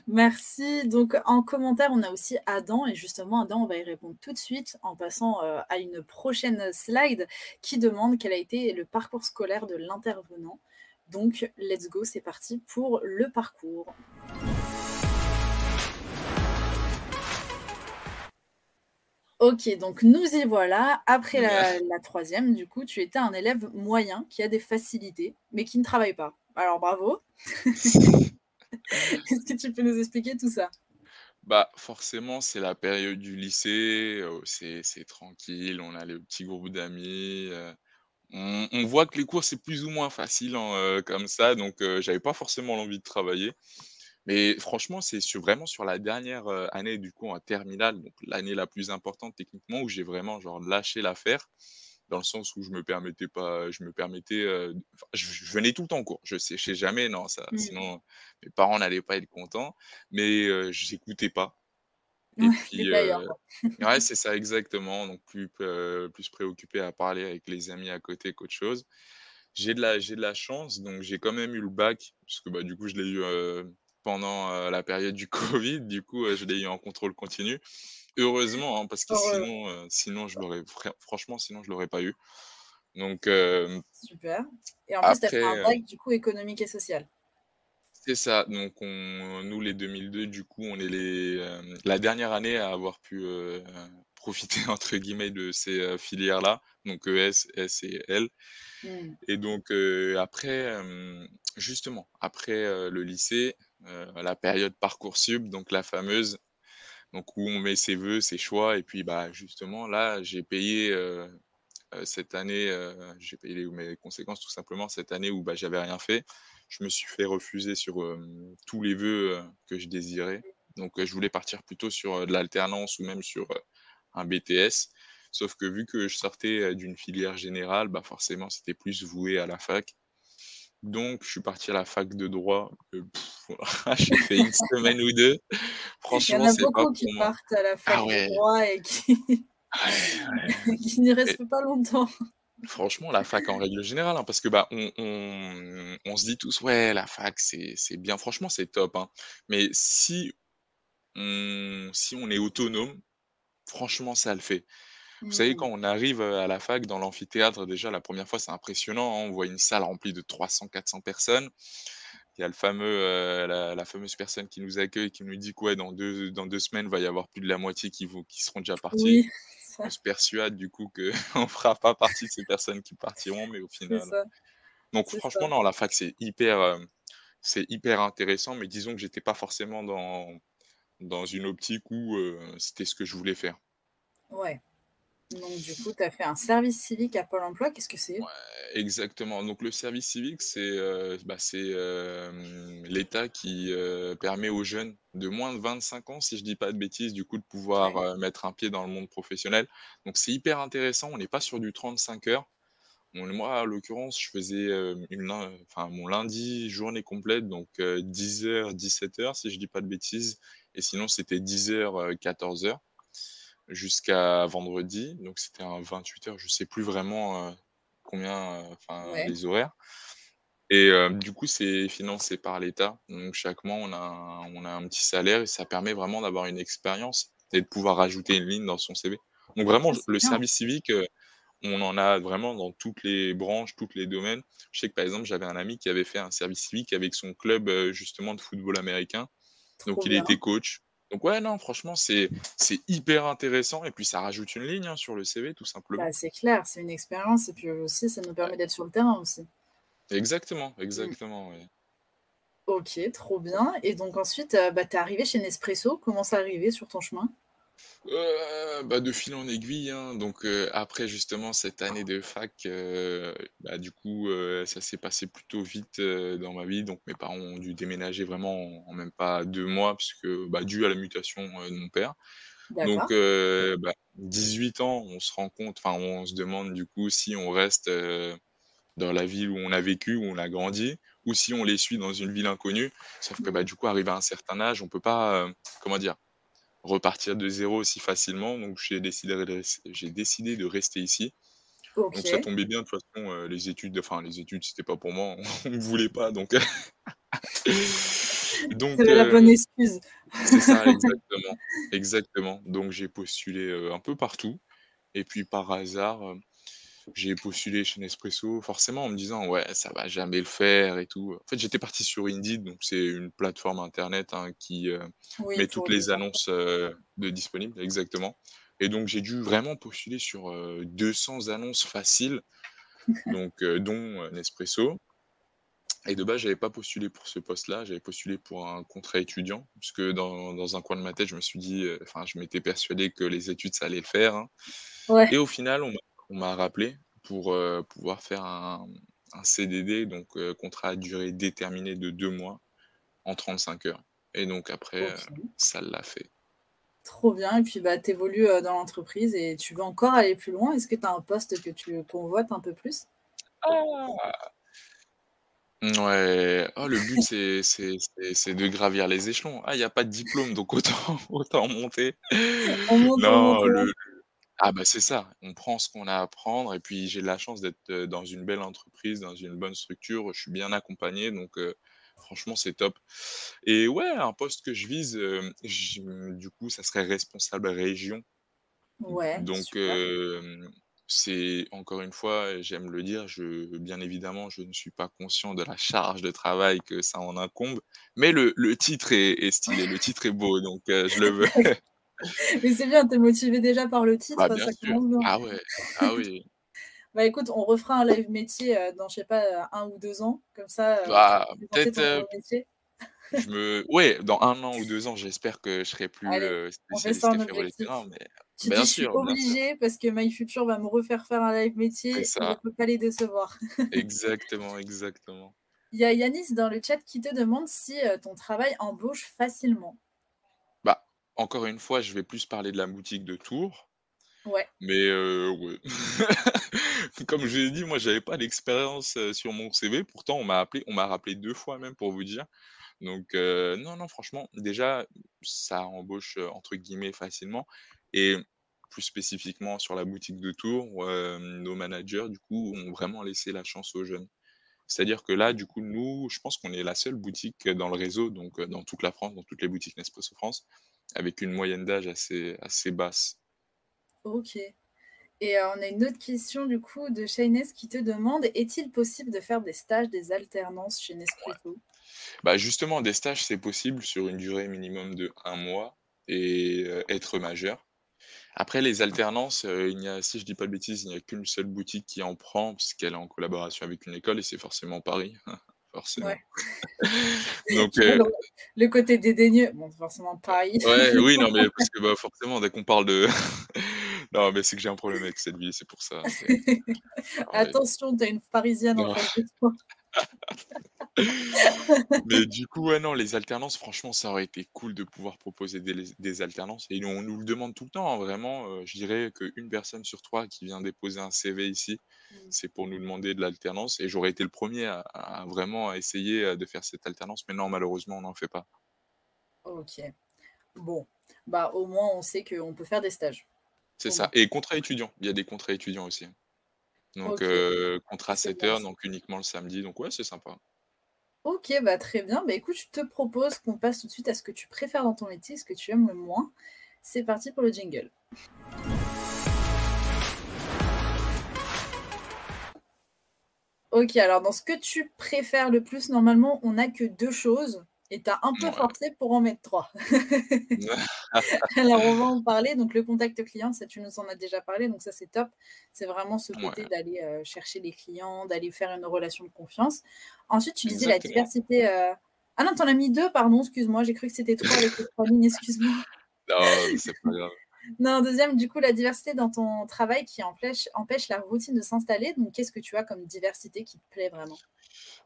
merci. Donc en commentaire, on a aussi Adam et justement Adam, on va y répondre tout de suite en passant, à une prochaine slide qui demande quel a été le parcours scolaire de l'intervenant. Donc let's go, c'est parti pour le parcours. OK, donc nous y voilà. Après la 3 du coup, tu étais un élève moyen qui a des facilités, mais qui ne travaille pas. Alors bravo. Est-ce que tu peux nous expliquer tout ça? Bah, forcément, c'est la période du lycée, c'est tranquille, on a le petit groupe d'amis, on voit que les cours, c'est plus ou moins facile en, comme ça, donc j'avais pas forcément l'envie de travailler. Mais franchement, c'est vraiment sur la dernière, année, du coup, en terminale, donc l'année la plus importante techniquement, où j'ai vraiment genre lâché l'affaire dans le sens où je me permettais, enfin, je venais tout le temps en cours. Je séchais jamais, non, ça Mmh. sinon mes parents n'allaient pas être contents, mais j'écoutais pas et Ouais, puis, t'étais ailleurs, quoi. ouais, c'est ça exactement, donc plus préoccupé à parler avec les amis à côté qu'autre chose. J'ai de la chance, donc j'ai quand même eu le bac, puisque, bah, du coup, je l'ai eu, pendant, la période du covid, du coup, je l'ai eu en contrôle continu. Heureusement, hein, parce que Heureux, sinon je l'aurais franchement, sinon je l'aurais pas eu. Donc, super et en plus, tu as fait un après, bac, du coup, économique et social? c'est ça, donc nous les 2002 du coup, on est la dernière année à avoir pu, «profiter» entre guillemets de ces, filières-là, donc ES, S et L Mmh. et donc, après, justement, après, le lycée, la période Parcoursup, donc la fameuse, donc où on met ses vœux, ses choix et puis, bah, justement là, cette année, j'ai payé mes conséquences tout simplement cette année où, bah, j'avais rien fait. Je me suis fait refuser sur, tous les vœux, que je désirais. Donc, je voulais partir plutôt sur, de l'alternance ou même sur, un BTS. Sauf que vu que je sortais, d'une filière générale, bah, forcément c'était plus voué à la fac. Donc je suis parti à la fac de droit, voilà, j'ai fait une semaine ou 2. Il y en Franchement, a c'est pas beaucoup qui pour moi. partent à la Ah fac de ouais, droit et qui ouais, ouais. qui n'y restent pas longtemps. Franchement, la fac en règle générale, hein, parce que, bah, on se dit tous: «Ouais, la fac, c'est bien». Franchement, c'est top, hein. Mais si on est autonome, franchement, ça le fait. Vous savez, Mmh. quand on arrive, à la fac, dans l'amphithéâtre, déjà, la première fois, c'est impressionnant, hein. On voit une salle remplie de 300-400 personnes. Il y a la fameuse personne qui nous accueille, qui nous dit que, ouais, dans 2 semaines, il va y avoir plus de la moitié qui seront déjà partis. Oui, ça On se persuade, du coup, qu'on fera pas partie de ces personnes qui partiront, mais au c'est final. ça, Donc c'est ça. franchement, non, la fac, c'est hyper intéressant, mais disons que j'étais pas forcément dans une optique où, c'était ce que je voulais faire. Ouais, donc du coup, tu as fait un service civique à Pôle emploi, qu'est-ce que c'est? Exactement, donc le service civique, l'État qui, permet aux jeunes de moins de 25 ans, si je dis pas de bêtises, du coup, de pouvoir, OK, mettre un pied dans le monde professionnel. Donc c'est hyper intéressant, on n'est pas sur du 35 heures. Moi, en l'occurrence, je faisais, mon lundi, journée complète, donc 10h, 17h, si je dis pas de bêtises et sinon c'était 10h, 14h jusqu'à vendredi, donc c'était un 28 heures, je sais plus vraiment, combien, ouais, les horaires et du coup, c'est financé par l'État, donc chaque mois, on a un petit salaire et ça permet vraiment d'avoir une expérience et de pouvoir rajouter une ligne dans son CV. Donc vraiment, ah, c'est le bien. service civique, on en a vraiment dans toutes les branches, toutes les domaines. Je sais que, par exemple, j'avais un ami qui avait fait un service civique avec son club, justement de football américain, donc Trop il bien. était coach. Donc ouais, non, franchement, c'est hyper intéressant et puis ça rajoute une ligne, hein, sur le CV tout simplement. Bah, c'est clair, c'est une expérience et puis aussi, ça nous Ouais, permet d'être sur le terrain aussi. exactement, Mmh. exactement, ouais. OK, trop bien et donc ensuite, bah, tu es arrivé chez Nespresso, comment c'est arrivé sur ton chemin? Bah, de fil en aiguille, hein, donc après justement cette année de fac, bah, du coup, ça s'est passé plutôt vite, dans ma vie, donc mes parents ont dû déménager vraiment en même pas 2 mois puisque, bah, dû à la mutation, de mon père. Donc D'accord. 18 ans, on se rend compte, enfin on se demande du coup si on reste, dans la ville où on a vécu, où on a grandi, ou si on les suit dans une ville inconnue. Sauf que, bah, Mmh. du coup arrivé à un certain âge, on peut pas, comment dire? Repartir de zéro aussi facilement, donc j'ai décidé de rester ici. Donc ça OK, tombait bien de toute façon, les études c'était pas pour moi, on me voulait pas donc tu donc avais la bonne excuse. c'est ça exactement, exactement. Donc j'ai postulé, un peu partout et puis par hasard, j'ai postulé chez Nespresso forcément en me disant: «Ouais, ça va jamais le faire et tout». En fait, j'étais parti sur Indeed, donc c'est une plateforme internet, hein, qui, Oui, met pour toutes les les emplois. annonces, de disponibles exactement et donc j'ai dû vraiment postuler sur, 200 annonces faciles, donc dont, Nespresso et de base, j'avais pas postulé pour ce poste-là, j'avais postulé pour un contrat étudiant puisque dans un coin de ma tête, je me suis dit, je m'étais persuadé que les études, ça allait le faire, hein et Ouais, au final, on m'a rappelé pour, pouvoir faire un CDD, donc contrat à durée déterminée de 2 mois en 35 heures et donc après, OK. ça l'a fait. Trop bien et puis, bah, tu évolues, dans l'entreprise et tu veux encore aller plus loin. Est-ce que tu as un poste que tu convoites un peu plus? Ah! Ouais, oh le but c'est de gravir les échelons. Ah, il y a pas de diplôme donc autant autant monter. On Non, monte, on monte. ah bah, c'est ça, on prend ce qu'on a à apprendre et puis j'ai de la chance d'être, dans une belle entreprise, dans une bonne structure, je suis bien accompagné donc franchement c'est top et ouais, un poste que je vise, du coup ça serait responsable région. Ouais, Donc super. c'est encore une fois, j'aime le dire, bien évidemment, je ne suis pas conscient de la charge de travail que ça en incombe, mais le titre est stylé, le titre est beau donc je le veux. Mais c'est bien, tu es motivé déjà par le Bah, titre, bien ça sûr. commence bien. Ah ouais, ah oui. Bah, écoute, on refera un live métier, dans je sais pas, 1 ou 2 ans, comme ça, tu Bah, peux présenter peut-être, ton nouveau métier. ouais, dans 1 an ou 2 ans, j'espère que je serai plus, Allez, on fait ça spécialiste en café roulé objectif. terrain, mais Tu dis: bien «Je suis sûr, bien sûr. obligée parce que My Future va me refaire faire un live C'est métier et je ça, peux pas les décevoir». exactement, exactement. Il y a Yanis dans le chat qui te demande si, ton travail embauche facilement. Bah, encore une fois, je vais plus parler de la boutique de Tours. Ouais, Mais ouais. Comme je l'ai dit, moi, j'avais pas d'expérience, sur mon CV. Pourtant, on m'a rappelé 2 fois même pour vous dire. Donc non, non, franchement, déjà, ça embauche, entre guillemets «facilement» et plus spécifiquement sur la boutique de Tours, nos managers, du coup, ont vraiment laissé la chance aux jeunes. C'est-à-dire que là, du coup, nous, je pense qu'on est la seule boutique, dans le réseau, donc dans toute la France, dans toutes les boutiques Nespresso France, avec une moyenne d'âge assez basse. OK. Et on a une autre question du coup de Shayness qui te demande: «Est-il possible de faire des stages, des alternances chez Nespresso?» Bah, justement, des stages, c'est possible sur une durée minimum de 1 mois et être majeur. Après les alternances, il n'y a si je dis pas de bêtises, il n'y a qu'une seule boutique qui en prend puisqu'elle est en collaboration avec une école et c'est forcément Paris, Ouais, forcément. Donc je vois le côté dédaigneux. Bon, forcément Paris. ouais, oui, non, mais parce que, bah, forcément dès qu'on parle de non, mais c'est que j'ai un problème avec cette ville, c'est pour ça, c'est ah ouais. Attention, tu as une parisienne en Non. face de toi. Mais du coup, ouais, non, les alternances, franchement, ça aurait été cool de pouvoir proposer des alternances et on nous le demande tout le temps, hein, vraiment, je dirais qu'une personne sur 3 qui vient déposer un CV ici, Mmh. c'est pour nous demander de l'alternance et j'aurais été le premier à vraiment à essayer, de faire cette alternance, mais non, malheureusement, on n'en fait pas. OK. Bon, bah, au moins on sait qu'on peut faire des stages, C'est au ça moins. et contrat étudiant, il y a des contrats étudiants aussi, hein. Donc OK, contrat c'est 7 bien heures, ça. donc uniquement le samedi, donc ouais, c'est sympa. OK, bah, très bien. Bah, écoute, je te propose qu'on passe tout de suite à ce que tu préfères dans ton métier, ce que tu aimes le moins. C'est parti pour le jingle. OK, alors dans ce que tu préfères le plus, normalement, on n'a que 2 choses et tu as un peu Ouais. forcé pour en mettre 3. Alors on va en parler, donc le contact client, ça tu nous en as déjà parlé, donc ça c'est top. C'est vraiment ce côté Ouais, d'aller, chercher les clients, d'aller faire une relation de confiance. Ensuite, tu disais la exactement. diversité, ah non, tu en as mis 2, pardon, excuse-moi, j'ai cru que c'était 3 avec les 3 lignes, excuse-moi. Non, c'est pas grave. Non, deuxième, du coup, la diversité dans ton travail qui empêche la routine de s'installer, donc qu'est-ce que tu as comme diversité qui te plaît vraiment?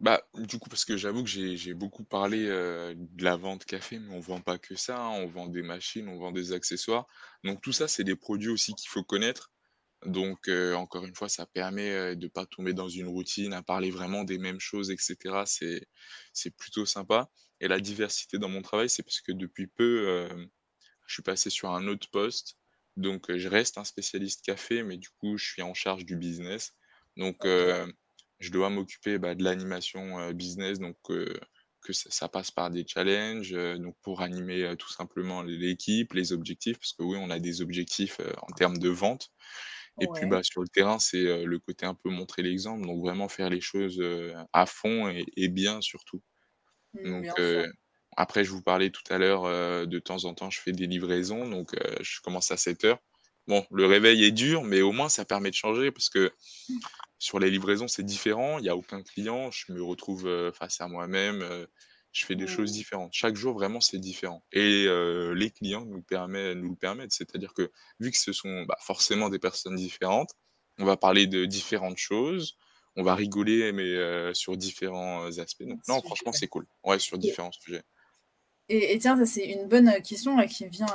Bah, du coup, parce que j'avoue que j'ai beaucoup parlé, de la vente café, mais on vend pas que ça, hein. On vend des machines, on vend des accessoires. Donc tout ça, c'est des produits aussi qu'il faut connaître. Donc encore une fois, ça permet, de pas tomber dans une routine, à parler vraiment des mêmes choses et cetera. C'est plutôt sympa et la diversité dans mon travail, c'est parce que depuis peu, je suis passé sur un autre poste. Donc je reste un spécialiste café, mais du coup, je suis en charge du business. Donc OK. je dois m'occuper, bah, de l'animation, business, donc que ça passe par des challenges, donc pour animer, tout simplement l'équipe, les objectifs, parce que oui, on a des objectifs, en termes de vente et puis, Ouais. bah, sur le terrain, c'est, le côté un peu montrer l'exemple, donc vraiment faire les choses, à fond et bien surtout. Mmh, Donc bien sûr. après je vous parlais tout à l'heure, de temps en temps, je fais des livraisons, donc je commence à 7 heures. Bon, le réveil est dur, mais au moins ça permet de changer parce que sur les livraisons, c'est différent, il y a aucun client, je me retrouve, face à moi-même, je fais des choses Mmh. différentes. Chaque jour, vraiment, c'est différent et les clients nous le permettent. C'est-à-dire que vu que ce sont, bah, forcément des personnes différentes, on va parler de différentes choses, on va rigoler mais sur différents, aspects. Donc non, Sujet, franchement, ouais. c'est cool. Ouais, sur Et différents sujets. Et tiens, ça c'est une bonne, question là qui vient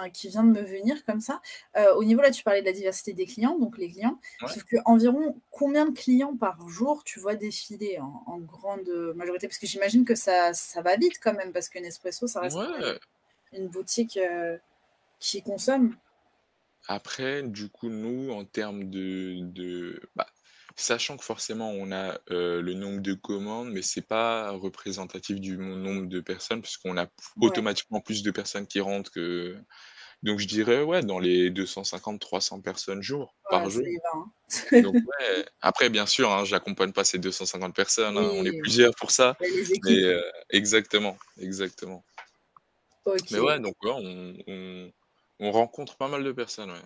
de me venir comme ça. Au niveau là, tu parlais de la diversité des clients, donc les clients, Ouais. sauf qu'environ combien de clients par jour tu vois défiler en grande, majorité? Parce que j'imagine que ça va vite quand même, parce que Nespresso, ça reste quand même Ouais, une boutique, qui consomme. après, du coup, nous, en termes bah, sachant que forcément on a, le nombre de commandes, mais c'est pas représentatif du nombre de personnes puisqu'on a Ouais, automatiquement plus de personnes qui rentrent que donc je dirais, ouais, dans les 250-300 personnes par ouais, ça jour. y va, hein. Donc ouais, après bien sûr, hein, j'accompagne pas ces 250 personnes, hein, on est Oui, plusieurs pour ça, il y a les mais équipes. exactement, exactement. Mais OK. ouais, donc ouais, on rencontre pas mal de personnes, ouais.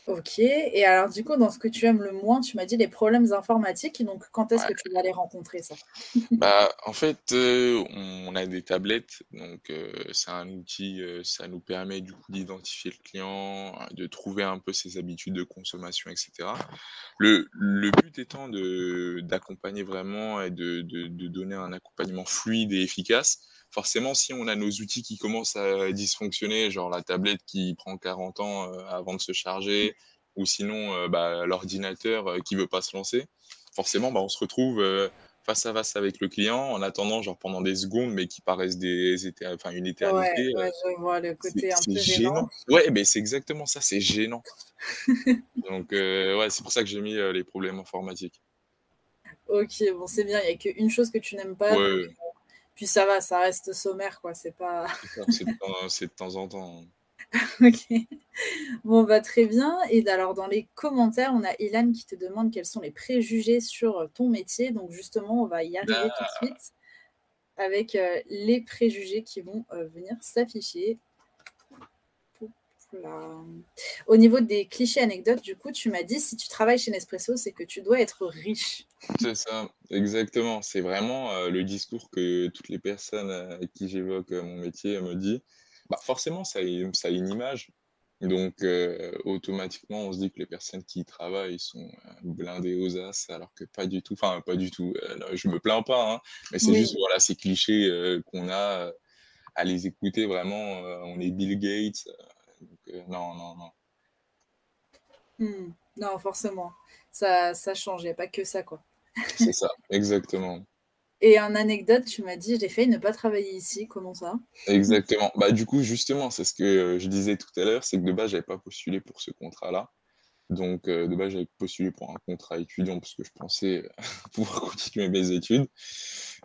OK, et alors du coup, dans ce que tu aimes le moins, tu m'as dit les problèmes informatiques, donc quand est-ce Ouais. que tu vas les rencontrer ça? Bah, en fait, on a des tablettes, donc c'est un outil, ça nous permet du coup d'identifier le client, de trouver un peu ses habitudes de consommation et cetera. Le but étant d'accompagner vraiment et de donner un accompagnement fluide et efficace. Forcément, si on a nos outils qui commencent à dysfonctionner, genre la tablette qui prend 40 ans, avant de se charger ou sinon, bah, l'ordinateur, qui veut pas se lancer, forcément, bah, on se retrouve, face à face avec le client en attendant genre pendant des secondes, mais qui paraissent une Ouais, éternité, ouais, je vois le côté un c'est peu gênant. gênant. Ouais, beh, c'est exactement ça, c'est gênant. Donc ouais, c'est pour ça que j'ai mis, les problèmes informatiques. OK, bon, c'est bien, il y a qu'une chose que tu n'aimes pas, donc Ouais, puis ça va, ça reste sommaire, quoi, c'est pas c'est ça, c'est de temps en temps, hein. OK. Bon, bah, très bien, et alors dans les commentaires, on a Ilan qui te demande quels sont les préjugés sur, ton métier, donc justement, on va y arriver tout de Ah! suite avec, les préjugés qui vont, venir s'afficher. Hop là. Au niveau des clichés anecdotes, du coup, tu m'as dit: «Si tu travailles chez Nespresso, c'est que tu dois être riche». C'est ça, exactement. C'est vraiment, le discours que toutes les personnes, avec qui j'évoque, mon métier, me dit. Bah, forcément, ça a une image, donc automatiquement, on se dit que les personnes qui y travaillent sont, blindées aux as, alors que pas du tout. Enfin, pas du tout, là, je me plains pas, hein, mais c'est juste, Oui. voilà, ces clichés, qu'on a, à les écouter vraiment, on est Bill Gates, donc non, non, non. Mmh. Non, forcément. Ça change, il y a pas que ça, quoi. C'est ça, exactement. Et en anecdote, tu m'as dit: «J'ai failli ne pas travailler ici». Comment ça? Exactement. Bah, du coup, justement, c'est ce que, je disais tout à l'heure, c'est que de base, j'avais pas postulé pour ce contrat-là. Donc, de base, j'avais postulé pour un contrat étudiant parce que je pensais, pouvoir continuer mes études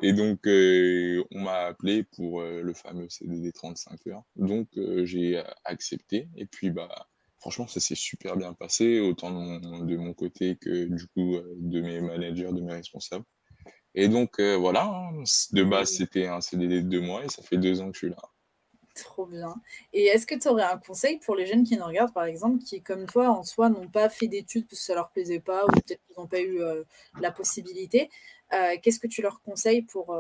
et donc, on m'a appelé pour, le fameux CDD 35 heures. Donc, j'ai, accepté et puis, bah, franchement, ça s'est super bien passé, autant de mon côté que du coup, de mes managers, de mes responsables et donc, voilà, hein, de base, Mmh. c'était un CDD de 2 mois et ça fait 2 ans que je suis là. Trop bien, et est-ce que tu aurais un conseil pour les jeunes qui nous regardent, par exemple, qui, comme toi, en soi, n'ont pas fait d'études parce que ça leur plaisait pas, ou peut-être qu'ils n'ont pas eu, la possibilité? Qu'est-ce que tu leur conseilles pour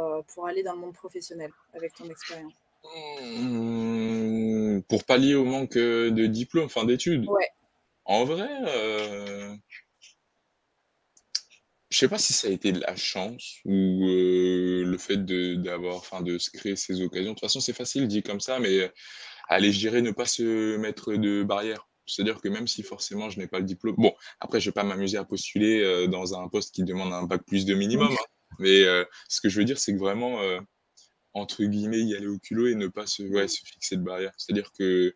aller dans le monde professionnel avec ton expérience? Pour pallier au manque, de diplôme, enfin d'études. Ouais. En vrai, je sais pas si ça a été de la chance ou, le fait de se créer ces occasions. De toute façon, c'est facile dit comme ça, mais, allez, je dirais ne pas se mettre de barrières. C'est-à-dire que même si forcément je n'ai pas le diplôme bon, après je vais pas m'amuser à postuler, dans un poste qui demande un bac+2 Oui. minimum, hein. Mais, ce que je veux dire, c'est que vraiment, entre guillemets, y aller au culot et ne pas Mmh. se fixer de barrière. C'est-à-dire que,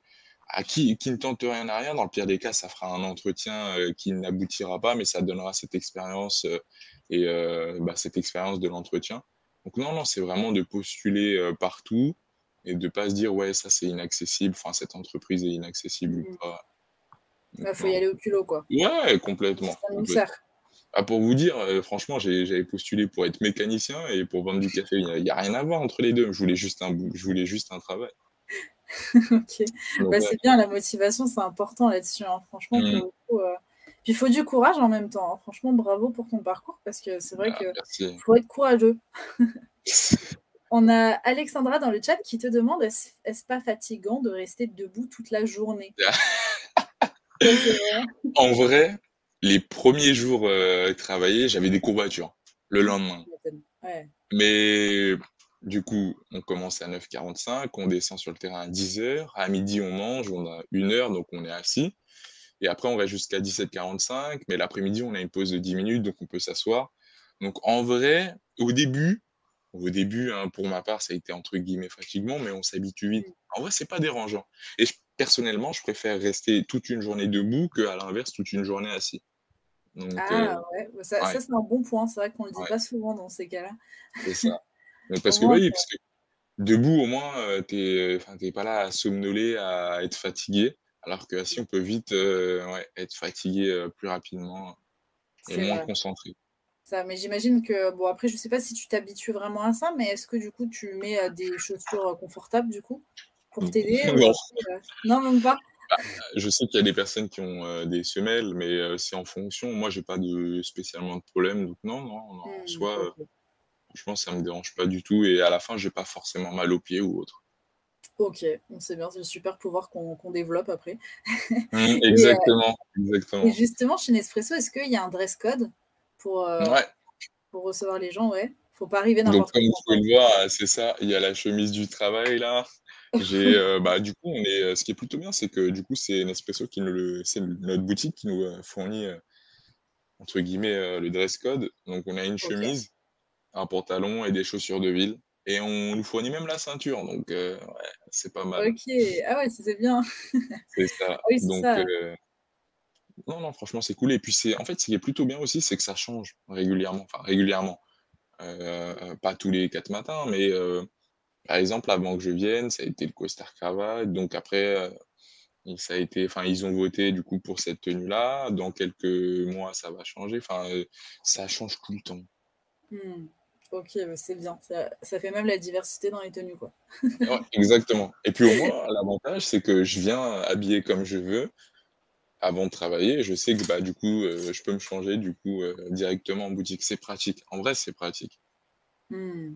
qui ne tente rien n'a rien. Dans le pire des cas, ça fera un entretien, qui n'aboutira pas, mais ça donnera cette expérience, et bah, cette expérience de l'entretien. Donc non, non, c'est vraiment de postuler, partout et de pas se dire: «Ouais, ça c'est inaccessible, enfin cette entreprise est inaccessible ou Mmh. pas». Donc Ouais, faut non. y aller au culot, quoi. Ouais, complètement, Ça nous complètement. sert. Ah, pour vous dire, franchement, j'avais postulé pour être mécanicien et pour vendre du café. Il y a rien à voir entre les 2. Je voulais juste un travail. OK. Donc Bah, ouais. c'est bien, la motivation, c'est important là-dessus, hein. Franchement, pour Mmh. le coup, puis il faut du courage en même temps, hein. Franchement, bravo pour ton parcours, parce que c'est vrai Bah, que merci. faut être courageux. On a Alexandra dans le chat qui te demande: «Est-ce pas fatigant de rester debout toute la journée?» Ça, c'est vrai. En vrai, les premiers jours, travaillés, j'avais des courbatures, le lendemain. Tu m'étonnes. Ouais. Mais Du coup, on commence à 9h45, on descend sur le terrain à 10h. À midi, on mange, on a 1 heure, donc on est assis. Et après, on va jusqu'à 17h45, mais l'après-midi, on a une pause de 10 minutes, donc on peut s'asseoir. Donc en vrai, au début, hein, pour ma part, ça a été entre guillemets «fatigant», mais on s'habitue vite. Mmh. En vrai, c'est pas dérangeant et personnellement, je préfère rester toute une journée debout qu'à l'inverse, toute une journée assis. Donc Ah ouais, bah, ça ouais, c'est un bon point, c'est vrai qu'on le dit ouais, pas souvent dans ces cas-là. c'est ça. Donc Au parce que moins oui, parce que debout, au moins, tu pas là à somnoler, à être fatigué, alors qu'assis, on peut vite, ouais, être fatigué, plus rapidement et c'est moins vrai. concentré. Ça, mais j'imagine que bon après je sais pas si tu t'habitues vraiment à ça, mais est-ce que du coup tu mets, des chaussures, confortables du coup? Pour t'aider ou Non, après, non même pas? je sais qu'il y a des personnes qui ont, des semelles, mais c'est en fonction. Moi, j'ai pas de spécialement de problème, donc non, non, non, en Mmh, soi, OK. franchement, ça me dérange pas du tout et à la fin, j'ai pas forcément mal aux pieds ou autre. OK, bon c'est bien, c'est le super pouvoir qu'on développe après. Mmh, Et exactement, et exactement. justement chez Nespresso, est-ce qu'il y a un dress code pour, heu, Ouais, pour recevoir les gens? Ouais? Faut pas arriver donc n'importe comme vous comment pouvez quoi? le voir, c'est ça, il y a la chemise du travail là. J'ai, bah, du coup, ce qui est plutôt bien, c'est que du coup, c'est Nespresso qui nous le c'est notre boutique qui nous, fournit, entre guillemets, «le dress code». Donc on a une OK. chemise, un pantalon et des chaussures de ville et on nous fournit même la ceinture donc ouais, c'est pas mal. OK. Ah ouais, c'est bien. C'est ça, Ah oui, c'est donc ça. non, non, franchement, c'est cool et puis c'est en fait, ce qui est plutôt bien aussi, c'est que ça change régulièrement, enfin régulièrement, pas tous les 4 matins, mais par exemple, avant que je vienne, ça a été le costard cravate, donc après, et ça a été enfin, ils ont voté du coup pour cette tenue-là. Dans quelques mois, ça va changer. Enfin, ça change tout le temps. Mmh. OK, bah, c'est bien. Ça fait même la diversité dans les tenues, quoi. Ouais, exactement. Et puis au moins, l'avantage, c'est que je viens habillé comme je veux avant de travailler. Je sais que, bah, du coup, je peux me changer du coup, directement en boutique. C'est pratique. En vrai, c'est pratique. Mmh.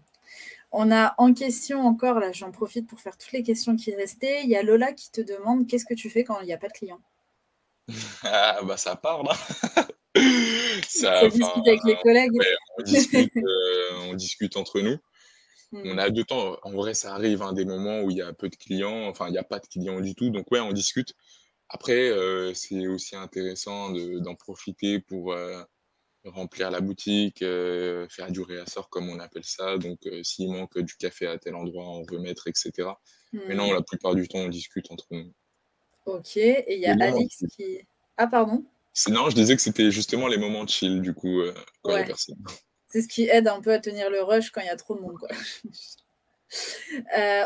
On a en question encore, là, j'en profite pour faire toutes les questions qui restaient. Il y a Lola qui te demande: «Qu'est-ce que tu fais quand il y a pas de clients?» Ah, bah, ça parle, hein. Ça Ça enfin, discute avec les collègues? ouais, on discute entre nous. On Mmh. a 2 temps. En vrai, ça arrive, hein, des moments où il y a peu de clients, enfin, il y a pas de clients du tout, donc ouais, on discute. Après, c'est aussi intéressant d'en profiter pour, remplir la boutique, faire du réassort comme on appelle ça, donc s'il manque du café à tel endroit, en remettre et cetera. Mais non, Mmh. la plupart du temps, on discute entre nous. OK et il y Les a moments Alix chill. qui ah pardon? Non, je disais que c'était justement les moments chill du coup, quand il y a Ouais, personne. c'est ce qui aide un peu à tenir le rush quand il y a trop de monde, quoi.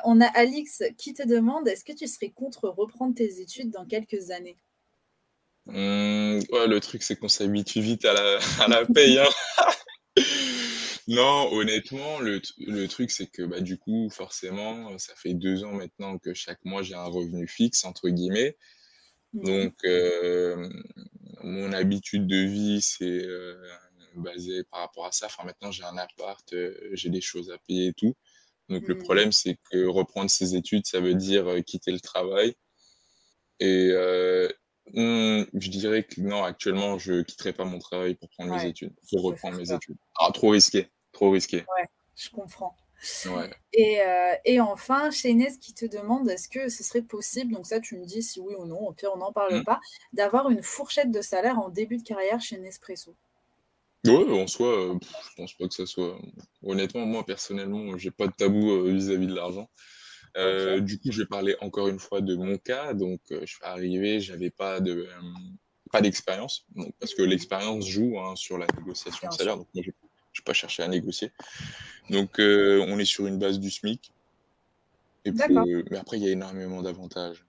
On a Alix qui te demande: «Est-ce que tu serais contre reprendre tes études dans quelques années?» Ouais, le truc, c'est qu'on s'habitue vite à la à la paye, hein. Non, honnêtement, le truc, c'est que, bah, du coup, forcément, ça fait 2 ans maintenant que chaque mois, j'ai un «revenu fixe» entre guillemets. Mmh. Donc, mon habitude de vie, c'est, basé par rapport à ça. Enfin, maintenant, j'ai un appart, j'ai des choses à payer et tout. Donc le Mmh. problème, c'est que reprendre ses études, ça veut dire, quitter le travail et je dirais que non, actuellement, je quitterai pas mon travail pour prendre mes Ouais, études, ça pour peut reprendre faire mes peur. études. Ah, trop risqué, trop risqué. Ouais, je comprends. Ouais. Et enfin, chez Inès qui te demande: «Est-ce que ce serait possible», donc ça tu me dis si oui ou non, au pire on n'en parle Mmh. pas, d'avoir une fourchette de salaire en début de carrière chez Nespresso? Ouais, en soi, je pense pas que ça soit honnêtement, moi, personnellement, j'ai pas de tabou, vis-à-vis de l'argent. OK. Du coup, je vais parler encore une fois de mon cas. Donc, je suis arrivé, j'avais pas d'expérience, donc parce que Mmh. l'expérience joue, hein, sur la négociation de Bien salaire. sûr. Donc moi, j'ai pas cherché à négocier. Donc, on est sur une base du SMIC et puis, D'accord. mais après, il y a énormément d'avantages.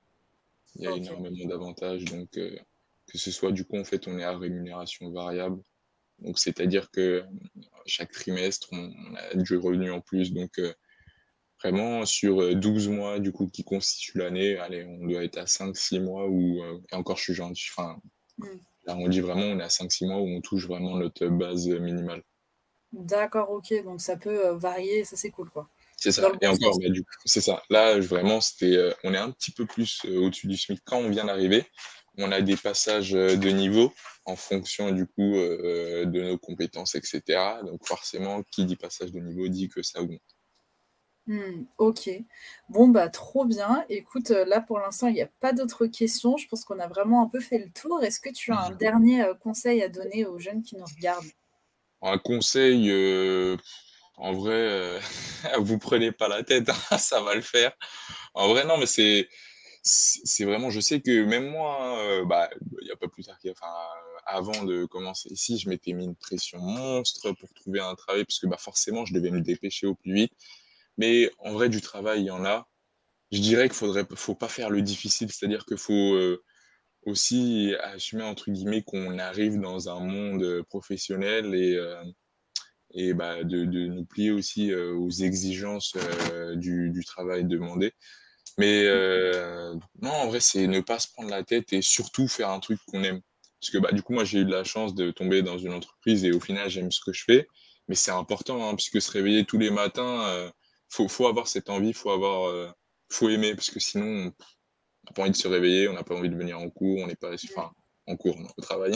Il y a OK. énormément d'avantages, donc, que ce soit du coup, en fait, on est à rémunération variable. Donc c'est-à-dire que, chaque trimestre, on a du revenu en plus, donc, vraiment sur, 12 mois du coup qui constituent l'année, allez, on doit être à 5-6 mois où, et encore je suis gentil, enfin, Mmh. j'arrondis vraiment, on est à 5-6 mois où on touche vraiment notre base, minimale. D'accord, OK, donc ça peut, varier, ça c'est cool quoi. C'est Dans ça le et bon encore, sens. bah, du coup c'est ça. Là, vraiment, on est un petit peu plus, au-dessus du SMIC quand on vient d'arriver. On a des passages, de niveau en fonction du coup, de nos compétences et cetera. Donc forcément, qui dit passage de niveau dit que ça augmente. OK. Bon, bah, trop bien. Écoute, là, pour l'instant, il y a pas d'autres questions. Je pense qu'on a vraiment un peu fait le tour. Est-ce que tu as un dernier, conseil à donner aux jeunes qui nous regardent? Un conseil, en vrai, vous prenez pas la tête, hein, ça va le faire. En vrai, non, mais c'est vraiment je sais que même moi, hein, bah, il y a pas plus tard avant de commencer ici, je m'étais mis une pression monstre pour trouver un travail parce que, bah, forcément, je devais me dépêcher au plus vite. Mais en vrai, du travail, il y en a. Je dirais faut pas faire le difficile, c'est-à-dire qu'il faut, aussi assumer entre guillemets qu'on arrive dans un monde, professionnel et bah, de nous plier aussi, aux exigences, du travail demandé. Mais non, en vrai, c'est ne pas se prendre la tête et surtout faire un truc qu'on aime. Parce que, bah, du coup, moi, j'ai eu de la chance de tomber dans une entreprise et au final, j'aime ce que je fais. Mais c'est important, hein, puisque se réveiller tous les matins, faut avoir cette envie, faut aimer parce que sinon, on n'a pas envie de se réveiller, on n'a pas envie de venir en cours, on n'est pas Mmh. en cours, non, au travail,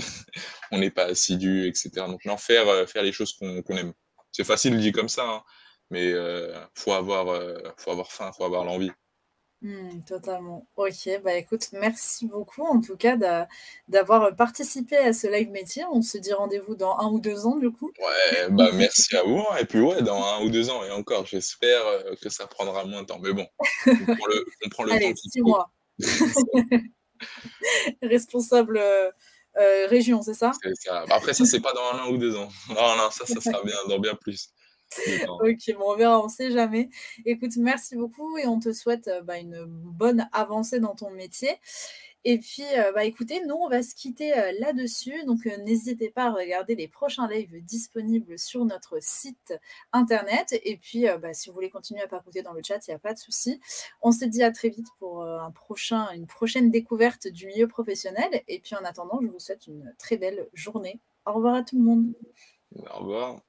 on n'est pas assidu et cetera. Donc non, faire les choses qu'on aime. C'est facile dit comme ça, hein, mais faut avoir faim, faut avoir l'envie. Totalement. OK, bah, écoute, merci beaucoup en tout cas d'avoir participé à ce live métier. On se dit rendez-vous dans 1 ou 2 ans du coup. Ouais, bah, merci à vous, hein, et puis ouais, dans 1 ou 2 ans et encore, j'espère, que ça prendra moins de temps, mais bon, on prend le temps Allez, qu'il 6 faut. mois. Responsable, région, c'est ça? C'est ça. Bah, après ça, c'est pas dans 1 an ou 2 ans. Non, non, ça sera bien dans bien plus de temps. OK, bon, on verra, on sait jamais. Écoute, merci beaucoup et on te souhaite, bah, une bonne avancée dans ton métier et puis, bah, écoutez, nous, on va se quitter, là-dessus donc n'hésitez pas à regarder les prochains lives disponibles sur notre site internet et puis, bah, si vous voulez continuer à papoter dans le chat, il y a pas de souci. On se dit à très vite pour, une prochaine découverte du milieu professionnel et puis en attendant, je vous souhaite une très belle journée. Au revoir à tout le monde. Au revoir.